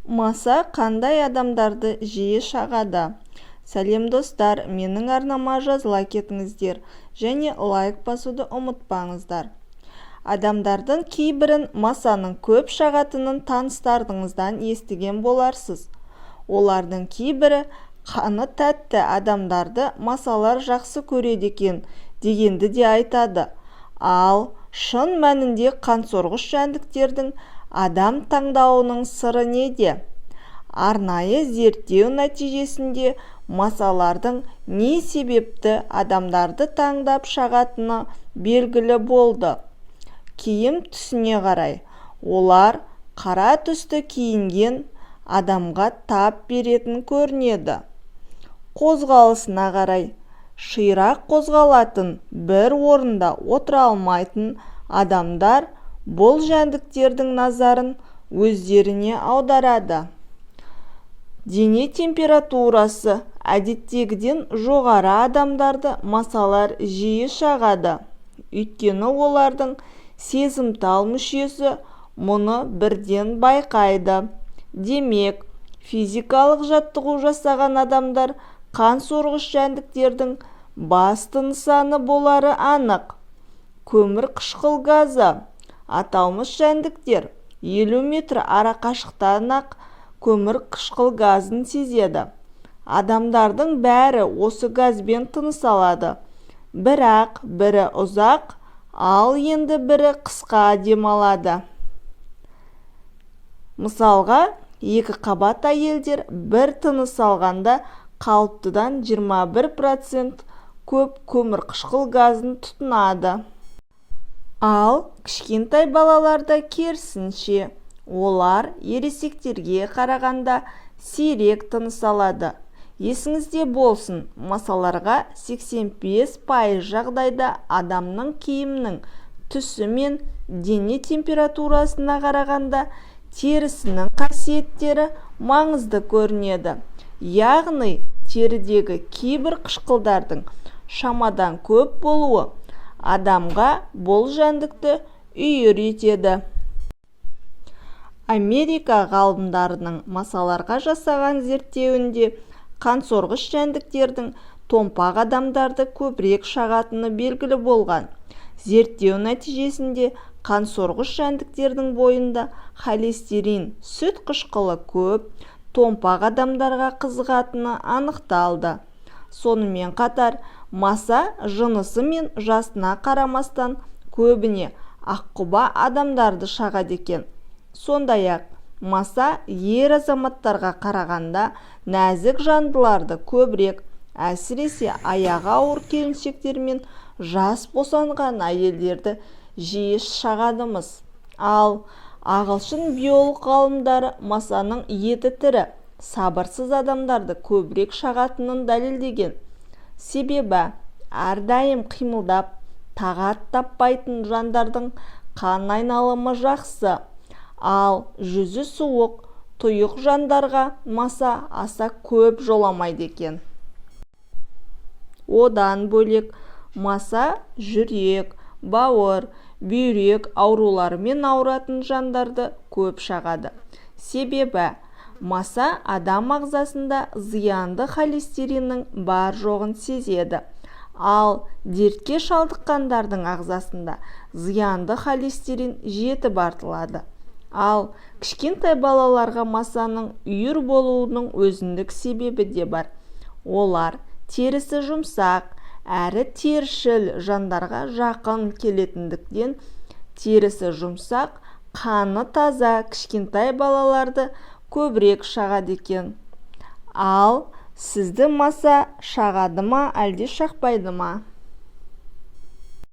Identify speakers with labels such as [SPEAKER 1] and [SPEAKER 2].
[SPEAKER 1] Маса қандай адамдарды жиі шағады? Сәлем достар, менің арнама жазыла кетіңіздер және лайк басуды ұмытпаңыздар. Адамдардың кейбірін масаның көп шағатынын таныстарыңыздан естіген боларсыз. Олардың кейбірі қаны тәтті адамдарды масалар жақсы көреді екен дегенді де айтады. Ал шын мәнінде қансорғыш жәндіктердің адам таңдауының сыры неде? Арнайы зерттеу нәтижесінде масалардың не себепті адамдарды таңдап шағатыны белгілі болды. Киім түсіне қарай, олар қара түсті киінген адамға тап беретін көрінеді. Қозғалысына қарай, ширақ қозғалатын, бір орында отыра алмайтын адамдар бұл жәндіктердің назарын өздеріне аударады. Дене температурасы әдеттегіден жоғары адамдарды масалар жиі шағады. Өйткені олардың сезімтал мүшесі мұны бірден байқайды. Демек, физикалық жаттығу жасаған адамдар қансорғыш жәндіктердің басты нысаны болары анық. Көмір қышқыл газы. Аталмыш жәндіктер 50 метр арақашықтан-ақ көмір қышқыл газын сезеді. Адамдардың бәрі осы газбен тыныс алады. Бірақ бірі ұзақ, ал енді бірі қысқа демалады. Мысалға, екі қабат әйелдер бір тыныс алғанда қалыптыдан 21% көп көмір қышқыл газын тұтынады. Ал кішкентай балаларда керісінше, олар ересектерге қарағанда сирек тыныс алады. Есіңізде болсын, масаларға 85% жағдайда адамның киімінің түсі мен дене температурасына қарағанда терісінің қасиеттері маңызды көрінеді. Яғни, терідегі кейбір қышқылдардың шамадан көп болуы адамға бұл жәндікті үйір етеді. Америка ғалымдарының масаларға жасаған зерттеуінде қансорғыш жәндіктердің томпақ адамдарды көбірек шағатыны белгілі болған. Зерттеу нәтижесінде қансорғыш жәндіктердің бойында холестерин, сүт қышқылы көп, томпақ адамдарға қызығатыны анықталды. Сонымен қатар, маса жынысы мен жасына қарамастан көбіне аққұба адамдарды шағады екен. Сондай-ақ, маса ер азаматтарға қарағанда нәзік жандыларды көбірек, әсіресе аяғы ауыр келіншектер мен жас босанған әйелдерді жиі шағадымыз. Ал ағылшын биолог ғалымдары масаның еті тірі, сабырсыз адамдарды көбірек шағатынын дәлелдеген. Себебі, әрдайым қимылдап, тағат таппайтын жандардың қан айналымы жақсы. Ал жүзі суық, тұйық жандарға маса аса көп жоламайды екен. Одан бөлек, маса жүрек, бауыр, бүйрек ауруларымен ауыратын жандарды көп шағады. Себебі, маса адам ағзасында зиянды холестериннің бар жоғын сезеді. Ал дертке шалдыққандардың ағзасында зиянды холестерин жетіп артылады. Ал кішкентай балаларға масаның үйір болуының өзіндік себебі де бар. Олар терісі жұмсақ, әрі тершіл жандарға жақын келетіндіктен, терісі жұмсақ, қаны таза кішкентай балаларды көбірек шағады екен. Ал сізді маса шағады ма, әлде шақпайды ма?